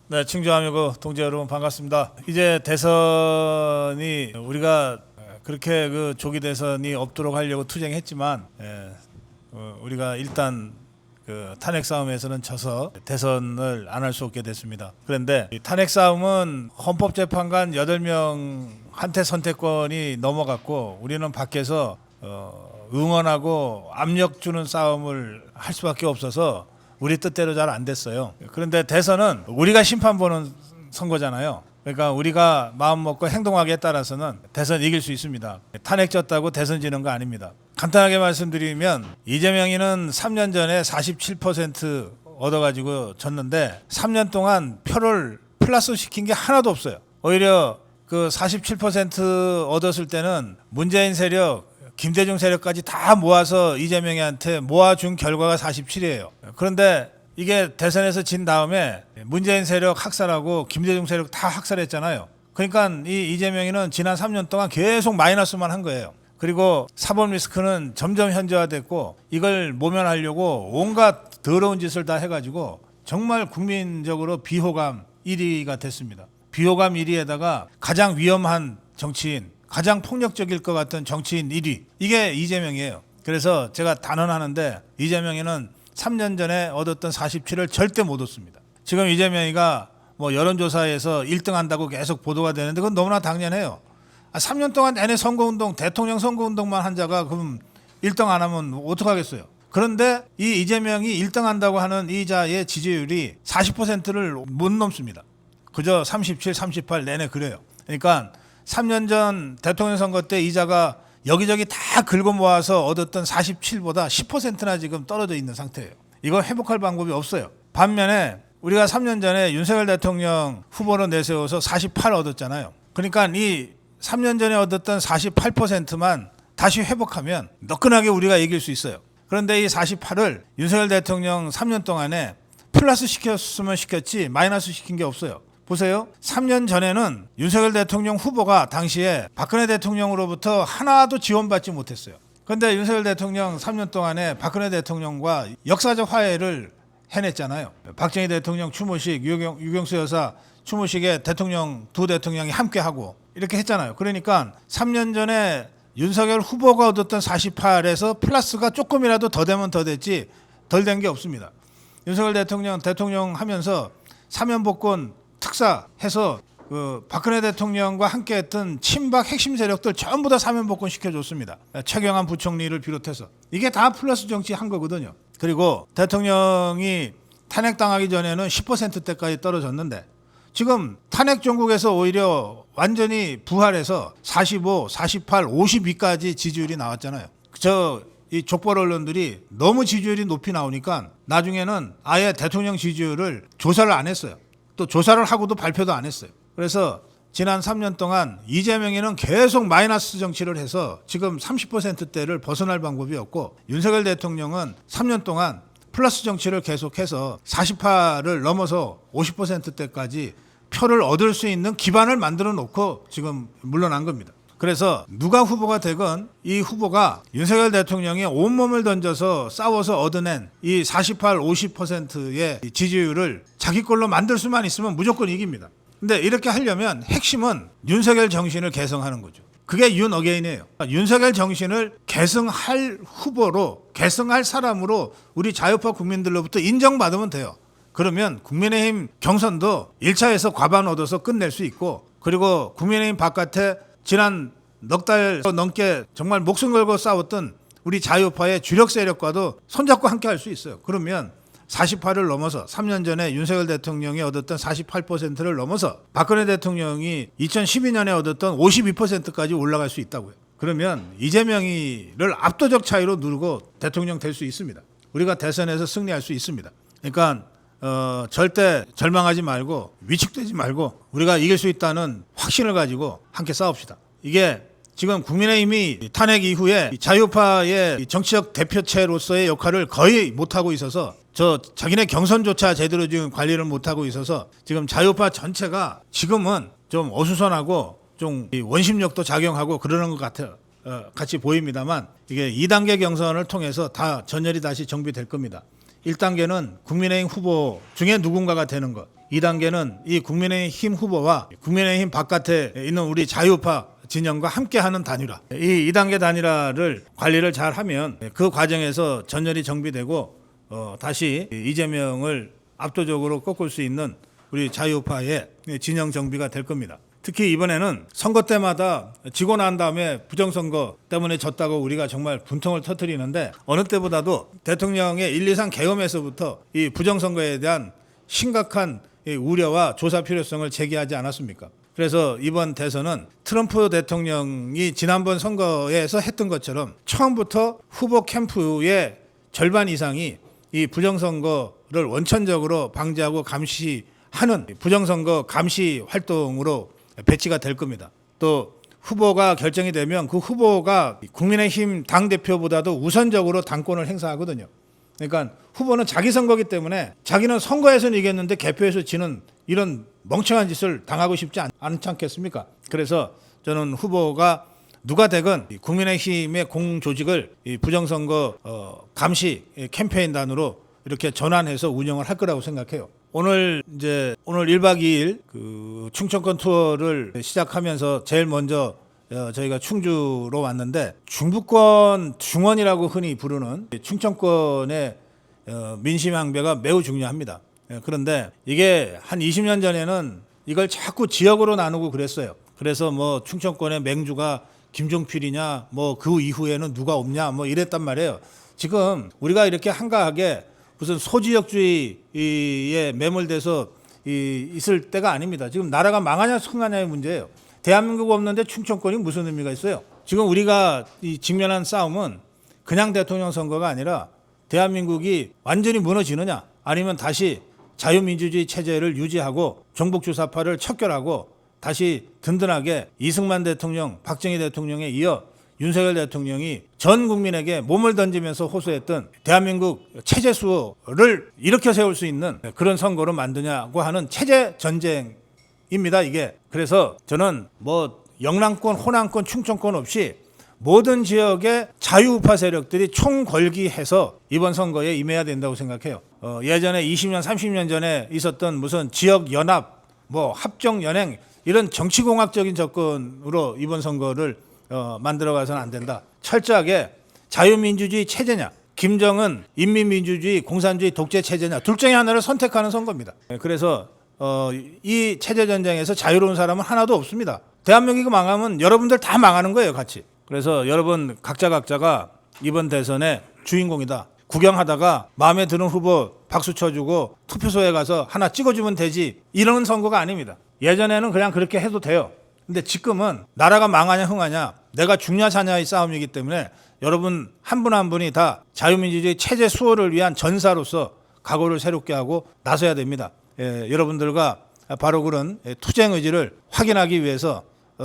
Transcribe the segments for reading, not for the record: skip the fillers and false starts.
네, 충주아미고 동지 여러분 반갑습니다. 이제 대선이 우리가 그렇게 그 조기 대선이 없도록 하려고 투쟁했지만 우리가 일단 그 탄핵 싸움에서는 져서 대선을 안 할 수 없게 됐습니다. 그런데 이 탄핵 싸움은 헌법재판관 8명한테 선택권이 넘어갔고 우리는 밖에서 응원하고 압력 주는 싸움을 할 수밖에 없어서 우리 뜻대로 잘 안 됐어요. 그런데 대선은 우리가 심판 보는 선거잖아요. 그러니까 우리가 마음 먹고 행동하기에 따라서는 대선 이길 수 있습니다. 탄핵 졌다고 대선 지는 거 아닙니다. 간단하게 말씀드리면 이재명이는 3년 전에 47% 얻어가지고 졌는데 3년 동안 표를 플러스 시킨 게 하나도 없어요. 오히려 그 47% 얻었을 때는 문재인 세력, 김대중 세력까지 다 모아서 이재명한테 모아준 결과가 47이에요. 그런데 이게 대선에서 진 다음에 문재인 세력 학살하고 김대중 세력 다 학살했잖아요. 그러니까 이 이재명이는 지난 3년 동안 계속 마이너스만 한 거예요. 그리고 사법 리스크는 점점 현저화됐고 이걸 모면하려고 온갖 더러운 짓을 다 해가지고 정말 국민적으로 비호감 1위가 됐습니다. 비호감 1위에다가 가장 위험한 정치인, 가장 폭력적일 것 같은 정치인 1위, 이게 이재명이에요. 그래서 제가 단언하는데 이재명이는 3년 전에 얻었던 47을 절대 못 얻습니다. 지금 이재명이가 뭐 여론조사에서 1등 한다고 계속 보도가 되는데 그건 너무나 당연해요. 3년 동안 내내 선거운동, 대통령 선거운동만 한 자가 그럼 1등 안 하면 어떡하겠어요. 그런데 이 이재명이 1등 한다고 하는 이 자의 지지율이 40%를 못 넘습니다. 그저 37, 38 내내 그래요. 그러니까 3년 전 대통령 선거 때 이자가 여기저기 다 긁어 모아서 얻었던 47보다 10%나 지금 떨어져 있는 상태예요. 이거 회복할 방법이 없어요. 반면에 우리가 3년 전에 윤석열 대통령 후보로 내세워서 48 얻었잖아요. 그러니까 이 3년 전에 얻었던 48%만 다시 회복하면 너끈하게 우리가 이길 수 있어요. 그런데 이 48을 윤석열 대통령 3년 동안에 플러스 시켰으면 시켰지 마이너스 시킨 게 없어요. 보세요. 3년 전에는 윤석열 대통령 후보가 당시에 박근혜 대통령으로부터 하나도 지원받지 못했어요. 그런데 윤석열 대통령 3년 동안에 박근혜 대통령과 역사적 화해를 해냈잖아요. 박정희 대통령 추모식, 유경수 여사 추모식에 두 대통령이 함께하고 이렇게 했잖아요. 그러니까 3년 전에 윤석열 후보가 얻었던 48에서 플러스가 조금이라도 더 되면 더 됐지 덜 된 게 없습니다. 윤석열 대통령 하면서 사면복권 특사해서 그 박근혜 대통령과 함께했던 친박 핵심 세력들 전부 다 사면복권 시켜줬습니다. 최경환 부총리를 비롯해서 이게 다 플러스 정치 한 거거든요. 그리고 대통령이 탄핵당하기 전에는 10%대까지 떨어졌는데 지금 탄핵 정국에서 오히려 완전히 부활해서 45, 48, 52까지 지지율이 나왔잖아요. 이 족벌 언론들이 너무 지지율이 높이 나오니까 나중에는 아예 대통령 지지율을 조사를 안 했어요. 또 조사를 하고도 발표도 안 했어요. 그래서 지난 3년 동안 이재명이는 계속 마이너스 정치를 해서 지금 30%대를 벗어날 방법이 없고 윤석열 대통령은 3년 동안 플러스 정치를 계속해서 48을 넘어서 50%대까지 표를 얻을 수 있는 기반을 만들어 놓고 지금 물러난 겁니다. 그래서 누가 후보가 되건 이 후보가 윤석열 대통령이 온몸을 던져서 싸워서 얻어낸 이 48, 50%의 지지율을 자기 걸로 만들 수만 있으면 무조건 이깁니다. 근데 이렇게 하려면 핵심은 윤석열 정신을 개성하는 거죠. 그게 윤 어게인이에요. 윤석열 정신을 계승할 후보로, 계승할 사람으로 우리 자유파 국민들로부터 인정받으면 돼요. 그러면 국민의힘 경선도 1차에서 과반 얻어서 끝낼 수 있고 그리고 국민의힘 바깥에 지난 넉 달 넘게 정말 목숨 걸고 싸웠던 우리 자유파의 주력 세력과도 손잡고 함께 할 수 있어요. 그러면 48을 넘어서 3년 전에 윤석열 대통령이 얻었던 48%를 넘어서 박근혜 대통령이 2012년에 얻었던 52%까지 올라갈 수 있다고요. 그러면 이재명이를 압도적 차이로 누르고 대통령 될 수 있습니다. 우리가 대선에서 승리할 수 있습니다. 그러니까 절대 절망하지 말고 위축되지 말고 우리가 이길 수 있다는 확신을 가지고 함께 싸웁시다. 이게 지금 국민의힘이 탄핵 이후에 자유파의 정치적 대표체로서의 역할을 거의 못하고 있어서 자기네 경선조차 제대로 지금 관리를 못하고 있어서 지금 자유파 전체가 지금은 좀 어수선하고 좀 원심력도 작용하고 그러는 것 같아요. 같이 보입니다만 이게 2단계 경선을 통해서 다 전열이 다시 정비될 겁니다. 1단계는 국민의힘 후보 중에 누군가가 되는 것. 2단계는 이 국민의힘 후보와 국민의힘 바깥에 있는 우리 자유우파 진영과 함께하는 단일화. 이 2단계 단일화를 관리를 잘하면 그 과정에서 전열이 정비되고 다시 이재명을 압도적으로 꺾을 수 있는 우리 자유우파의 진영 정비가 될 겁니다. 특히 이번에는 선거 때마다 지고 난 다음에 부정선거 때문에 졌다고 우리가 정말 분통을 터뜨리는데 어느 때보다도 대통령의 1, 2, 3 계엄에서부터 이 부정선거에 대한 심각한 우려와 조사 필요성을 제기하지 않았습니까? 그래서 이번 대선은 트럼프 대통령이 지난번 선거에서 했던 것처럼 처음부터 후보 캠프의 절반 이상이 이 부정선거를 원천적으로 방지하고 감시하는 부정선거 감시 활동으로 배치가 될 겁니다. 또 후보가 결정이 되면 그 후보가 국민의힘 당대표보다도 우선적으로 당권을 행사하거든요. 그러니까 후보는 자기 선거기 때문에 자기는 선거에서는 이겼는데 개표에서 지는 이런 멍청한 짓을 당하고 싶지 않지 않겠습니까? 그래서 저는 후보가 누가 되건 국민의힘의 공조직을 부정선거 감시 캠페인단으로 이렇게 전환해서 운영을 할 거라고 생각해요. 오늘 1박 2일 그 충청권 투어를 시작하면서 제일 먼저 저희가 충주로 왔는데 중부권 중원이라고 흔히 부르는 충청권의 민심 항배가 매우 중요합니다. 그런데 이게 한 20년 전에는 이걸 자꾸 지역으로 나누고 그랬어요. 그래서 뭐 충청권의 맹주가 김종필이냐 뭐 그 이후에는 누가 없냐 뭐 이랬단 말이에요. 지금 우리가 이렇게 한가하게 무슨 소지역주의에 매몰돼서 있을 때가 아닙니다. 지금 나라가 망하냐 성하냐의 문제예요. 대한민국 없는데 충청권이 무슨 의미가 있어요? 지금 우리가 직면한 싸움은 그냥 대통령 선거가 아니라 대한민국이 완전히 무너지느냐 아니면 다시 자유민주주의 체제를 유지하고 종북주사파를 척결하고 다시 든든하게 이승만 대통령, 박정희 대통령에 이어 윤석열 대통령이 전 국민에게 몸을 던지면서 호소했던 대한민국 체제 수호를 일으켜 세울 수 있는 그런 선거로 만드냐고 하는 체제 전쟁입니다, 이게. 그래서 저는 뭐 영남권, 호남권, 충청권 없이 모든 지역의 자유우파 세력들이 총궐기해서 이번 선거에 임해야 된다고 생각해요. 예전에 20년, 30년 전에 있었던 무슨 지역 연합, 뭐 합정 연행 이런 정치공학적인 접근으로 이번 선거를 만들어가서는 안 된다. 철저하게 자유민주주의 체제냐, 김정은 인민민주주의 공산주의 독재 체제냐 둘 중에 하나를 선택하는 선거입니다. 그래서 이 체제 전쟁에서 자유로운 사람은 하나도 없습니다. 대한민국이 망하면 여러분들 다 망하는 거예요, 같이. 그래서 여러분 각자가 이번 대선의 주인공이다. 구경하다가 마음에 드는 후보 박수 쳐주고 투표소에 가서 하나 찍어주면 되지 이런 선거가 아닙니다. 예전에는 그냥 그렇게 해도 돼요. 근데 지금은 나라가 망하냐 흥하냐 내가 죽냐 사냐의 싸움이기 때문에 여러분 한 분 한 분이 다 자유민주주의 체제 수호를 위한 전사로서 각오를 새롭게 하고 나서야 됩니다. 여러분들과 바로 그런 투쟁 의지를 확인하기 위해서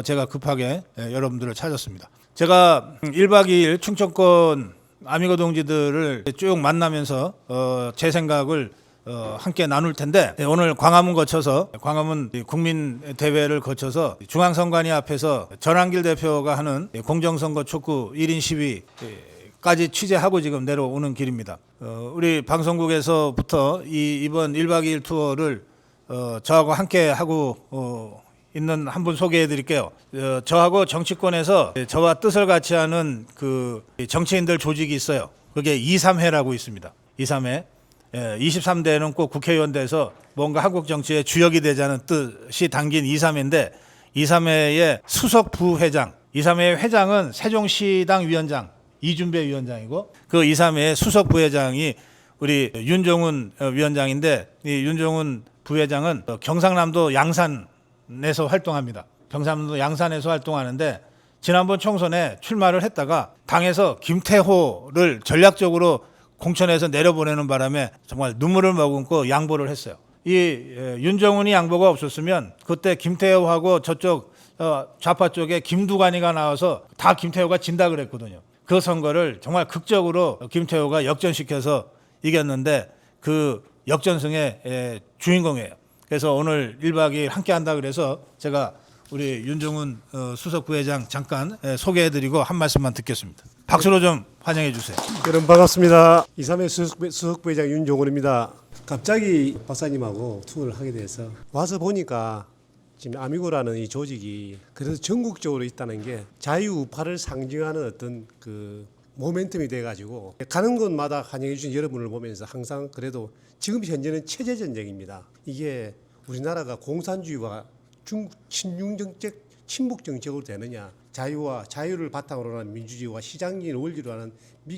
제가 급하게 여러분들을 찾았습니다. 제가 1박 2일 충청권 아미고 동지들을 쭉 만나면서 제 생각을 함께 나눌 텐데 오늘 광화문 거쳐서 광화문 국민대회를 거쳐서 중앙선관위 앞에서 전한길 대표가 하는 공정선거 촉구 1인 시위까지 취재하고 지금 내려오는 길입니다. 우리 방송국에서부터 이번 1박 2일 투어를 저하고 함께 하고 있는 한 분 소개해 드릴게요. 저하고 정치권에서 저와 뜻을 같이 하는 그 정치인들 조직이 있어요. 그게 23회라고 있습니다. 23회. 23대는 꼭 국회의원 돼서 뭔가 한국 정치의 주역이 되자는 뜻이 담긴 23회인데 23회의 수석 부회장, 23회의 회장은 세종시당 위원장 이준배 위원장이고 그 23회의 수석 부회장이 우리 윤종훈 위원장인데 이 윤종훈 부회장은 경상남도 양산에서 활동합니다. 경상남도 양산에서 활동하는데 지난번 총선에 출마를 했다가 당에서 김태호를 전략적으로 공천에서 내려보내는 바람에 정말 눈물을 머금고 양보를 했어요. 이 윤정훈이 양보가 없었으면 그때 김태호하고 저쪽 좌파 쪽에 김두관이가 나와서 다 김태호가 진다 그랬거든요. 그 선거를 정말 극적으로 김태호가 역전시켜서 이겼는데 그 역전승의 주인공이에요. 그래서 오늘 1박 2일 함께 한다 그래서 제가 우리 윤정훈 수석 부회장 잠깐 소개해드리고 한 말씀만 듣겠습니다. 박수로 좀 환영해 주세요. 여러분 반갑습니다. 23회 수석부회장 윤종원입니다. 갑자기 박사님하고 투어를 하게 돼서 와서 보니까 지금 아미고라는 이 조직이 그래서 전국적으로 있다는 게 자유우파를 상징하는 어떤 그 모멘텀이 돼가지고 가는 곳마다 환영해 주신 여러분을 보면서 항상 그래도 지금 현재는 체제 전쟁입니다. 이게 우리나라가 공산주의와 중국 친중 정책, 친북 정책으로 되느냐, 자유를 바탕으로 하는 민주주의와 시장적인 원리로 하는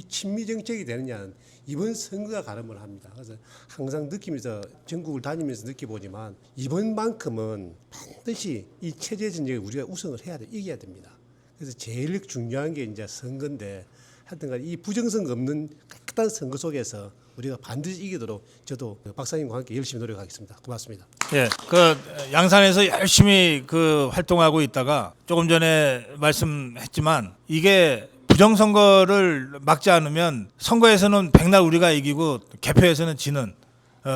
친미 정책이 되느냐는 이번 선거가 가름을 합니다. 그래서 항상 느끼면서 전국을 다니면서 느껴보지만 이번만큼은 반드시 이 체제 전쟁에 우리가 우승을 해야 돼, 이겨야 됩니다. 그래서 제일 중요한 게 이제 선거인데 하여튼간 이 부정선거 없는 깨끗한 선거 속에서 우리가 반드시 이기도록 저도 박사님과 함께 열심히 노력하겠습니다. 고맙습니다. 예, 그 양산에서 열심히 그 활동하고 있다가 조금 전에 말씀했지만 이게 부정선거를 막지 않으면 선거에서는 백날 우리가 이기고 개표에서는 지는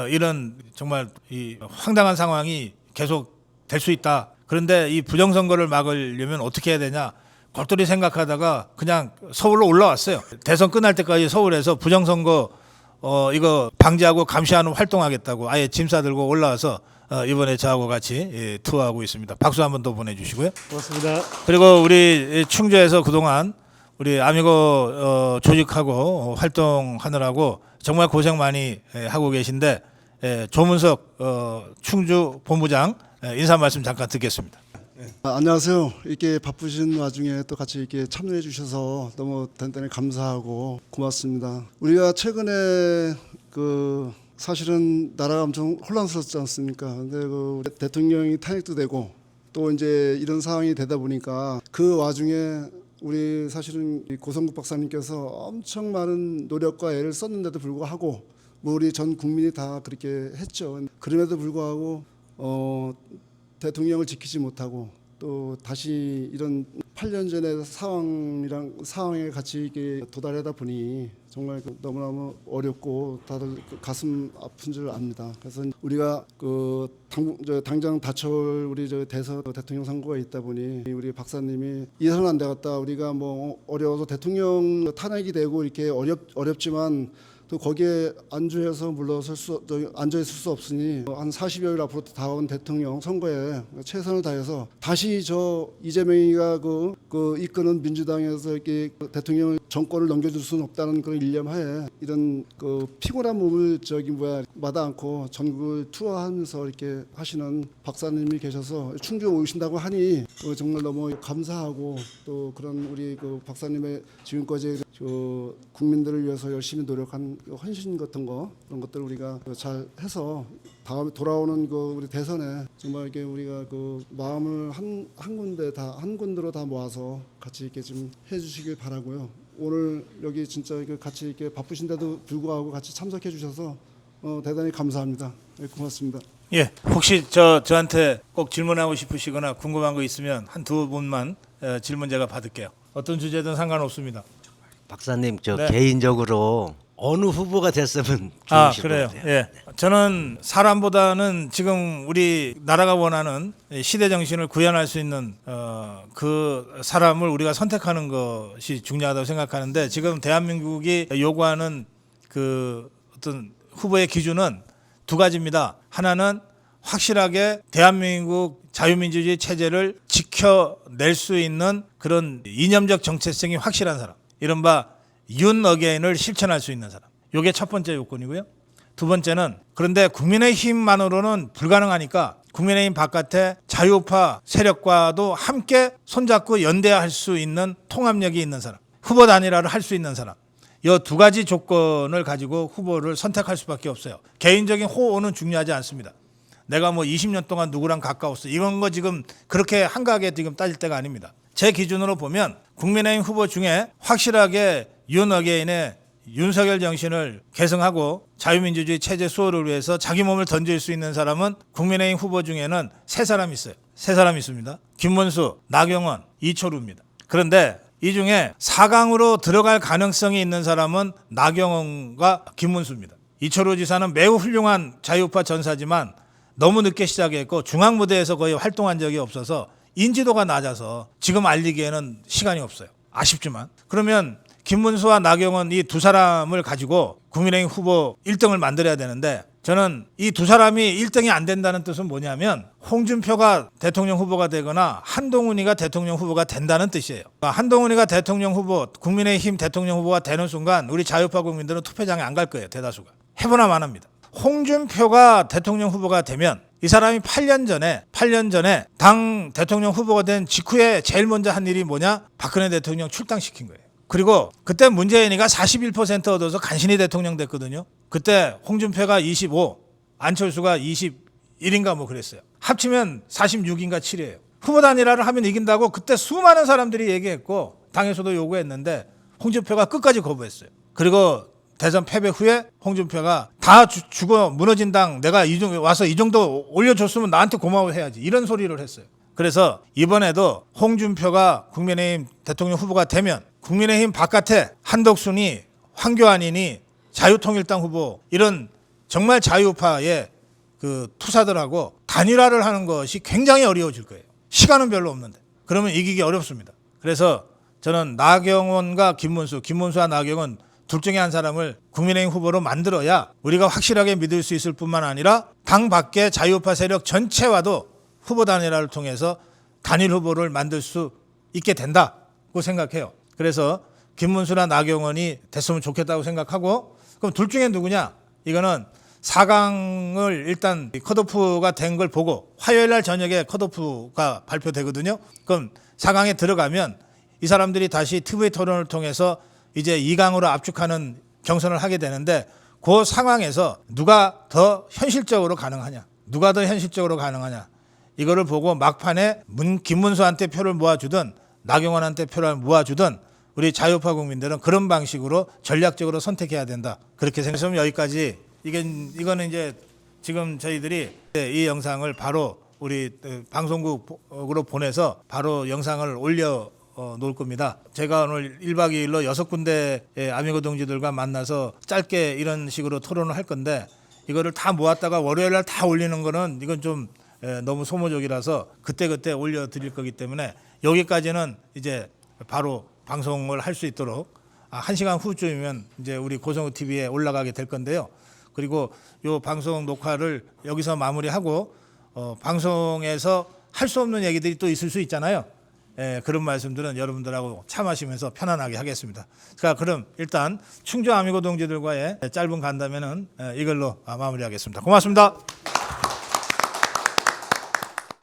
이런 정말 이 황당한 상황이 계속 될 수 있다. 그런데 이 부정선거를 막으려면 어떻게 해야 되냐? 골똘히 생각하다가 그냥 서울로 올라왔어요. 대선 끝날 때까지 서울에서 부정선거 이거 방지하고 감시하는 활동하겠다고 아예 짐 싸들고 올라와서 이번에 저하고 같이 투어하고 있습니다. 박수 한번 더 보내주시고요. 고맙습니다. 그리고 우리 충주에서 그동안 우리 아미고 조직하고 활동하느라고 정말 고생 많이 하고 계신데 조문석 충주 본부장 인사 말씀 잠깐 듣겠습니다. 안녕하세요. 이렇게 바쁘신 와중에 또 같이 이렇게 참여해 주셔서 너무 대단히 감사하고 고맙습니다. 우리가 최근에 그 사실은 나라가 엄청 혼란스럽지 않습니까? 근데 그 대통령이 탄핵도 되고 또 이제 이런 상황이 되다 보니까 그 와중에 우리 사실은 고성국 박사님께서 엄청 많은 노력과 애를 썼는데도 불구하고 뭐 우리 전 국민이 다 그렇게 했죠. 그럼에도 불구하고 대통령을 지키지 못하고 또 다시 이런 8년 전의 상황에 같이 이렇게 도달하다 보니 정말 너무너무 어렵고 다들 가슴 아픈 줄 압니다. 그래서 우리가 당장 다쳐올 우리 대선 대통령 선거가 있다 보니 우리 박사님이 이래서는 안 되겠다. 우리가 뭐 어려워서 대통령 탄핵이 되고 이렇게 어렵지만 또 거기에 앉아 있을 수 없으니 한 40여일 앞으로 다가온 대통령 선거에 최선을 다해서 다시 저 이재명이가 이끄는 민주당에서 이렇게 대통령 정권을 넘겨줄 수는 없다는 그런 일념하에 이런 피곤한 몸을 마다 않고 전국을 투어하면서 이렇게 하시는 박사님이 계셔서 충주에 오신다고 하니 정말 너무 감사하고 또 그런 우리 박사님의 지금까지 국민들을 위해서 열심히 노력한 헌신 같은 거 그런 것들 우리가 잘 해서 다음에 돌아오는 우리 대선에 정말 이렇게 우리가 마음을 한 군데로 다 모아서 같이 이렇게 좀 해주시길 바라고요. 오늘 여기 진짜 같이 이렇게 바쁘신데도 불구하고 같이 참석해 주셔서 대단히 감사합니다. 네, 고맙습니다. 예, 혹시 저한테 꼭 질문하고 싶으시거나 궁금한 거 있으면 한 두 분만 질문 제가 받을게요. 어떤 주제든 상관없습니다. 박사님 네. 개인적으로 어느 후보가 됐으면 좋으실 그래요. 것 같아요. 예, 저는 사람보다는 지금 우리 나라가 원하는 시대 정신을 구현할 수 있는 그 사람을 우리가 선택하는 것이 중요하다고 생각하는데 지금 대한민국이 요구하는 그 어떤 후보의 기준은 두 가지입니다. 하나는 확실하게 대한민국 자유민주주의 체제를 지켜낼 수 있는 그런 이념적 정체성이 확실한 사람. 이른바 윤 어게인을 실천할 수 있는 사람. 이게 첫 번째 요건이고요. 두 번째는 그런데 국민의힘만으로는 불가능하니까 국민의힘 바깥에 자유우파 세력과도 함께 손잡고 연대할 수 있는 통합력이 있는 사람. 후보 단일화를 할 수 있는 사람. 이 두 가지 조건을 가지고 후보를 선택할 수밖에 없어요. 개인적인 호호는 중요하지 않습니다. 내가 뭐 20년 동안 누구랑 가까웠어. 이런 거 지금 그렇게 한가하게 지금 따질 때가 아닙니다. 제 기준으로 보면 국민의힘 후보 중에 확실하게 윤 어게인의 윤석열 정신을 계승하고 자유민주주의 체제 수호를 위해서 자기 몸을 던질 수 있는 사람은 국민의힘 후보 중에는 세 사람이 있어요. 세 사람이 있습니다. 김문수, 나경원, 이철우입니다. 그런데 이 중에 4강으로 들어갈 가능성이 있는 사람은 나경원과 김문수입니다. 이철우 지사는 매우 훌륭한 자유우파 전사지만 너무 늦게 시작했고 중앙무대에서 거의 활동한 적이 없어서 인지도가 낮아서 지금 알리기에는 시간이 없어요. 아쉽지만. 그러면 김문수와 나경원 이 두 사람을 가지고 국민의힘 후보 1등을 만들어야 되는데 저는 이 두 사람이 1등이 안 된다는 뜻은 뭐냐면 홍준표가 대통령 후보가 되거나 한동훈이가 대통령 후보가 된다는 뜻이에요. 한동훈이가 대통령 후보, 국민의힘 대통령 후보가 되는 순간 우리 자유파 국민들은 투표장에 안 갈 거예요. 대다수가. 해보나 마나입니다. 홍준표가 대통령 후보가 되면 이 사람이 8년 전에 당 대통령 후보가 된 직후에 제일 먼저 한 일이 뭐냐? 박근혜 대통령 출당시킨 거예요. 그리고 그때 문재인이가 41% 얻어서 간신히 대통령 됐거든요. 그때 홍준표가 25, 안철수가 21인가 뭐 그랬어요. 합치면 46인가 7이에요. 후보 단일화를 하면 이긴다고 그때 수많은 사람들이 얘기했고 당에서도 요구했는데 홍준표가 끝까지 거부했어요. 그리고 대선 패배 후에 홍준표가 다 죽어 무너진 당 내가 와서 이 정도 올려줬으면 나한테 고마워해야지 이런 소리를 했어요. 그래서 이번에도 홍준표가 국민의힘 대통령 후보가 되면 국민의힘 바깥에 한덕순이 황교안이니 자유통일당 후보 이런 정말 자유파의 그 투사들하고 단일화를 하는 것이 굉장히 어려워질 거예요. 시간은 별로 없는데 그러면 이기기 어렵습니다. 그래서 저는 나경원과 김문수와 나경원 둘 중에 한 사람을 국민의힘 후보로 만들어야 우리가 확실하게 믿을 수 있을 뿐만 아니라 당 밖의 자유파 세력 전체와도 후보 단일화를 통해서 단일 후보를 만들 수 있게 된다고 생각해요. 그래서 김문수나 나경원이 됐으면 좋겠다고 생각하고 그럼 둘 중에 누구냐? 이거는 4강을 일단 컷오프가 된 걸 보고 화요일 날 저녁에 컷오프가 발표되거든요. 그럼 4강에 들어가면 이 사람들이 다시 TV 토론을 통해서 이제 2강으로 압축하는 경선을 하게 되는데 그 상황에서 누가 더 현실적으로 가능하냐? 이거를 보고 막판에 김문수한테 표를 모아주든 나경원한테 표를 모아주든 우리 자유파 국민들은 그런 방식으로 전략적으로 선택해야 된다. 그렇게 생각하면 여기까지 이거는 이제 지금 저희들이 이 영상을 바로 우리 방송국으로 보내서 바로 영상을 올려 놓을 겁니다. 제가 오늘 1박 2일로 6군데의 아미고 동지들과 만나서 짧게 이런 식으로 토론을 할 건데 이거를 다 모았다가 월요일 날 다 올리는 거는 이건 좀 너무 소모적이라서 그때그때 올려드릴 거기 때문에 여기까지는 이제 바로 방송을 할 수 있도록 1시간 후쯤이면 이제 우리 고성우 TV에 올라가게 될 건데요. 그리고 이 방송 녹화를 여기서 마무리하고 방송에서 할 수 없는 얘기들이 또 있을 수 있잖아요. 그런 말씀들은 여러분들하고 참하시면서 편안하게 하겠습니다. 자, 그럼 일단 충주 아미고 동지들과의 짧은 간담회는 이걸로 마무리하겠습니다. 고맙습니다.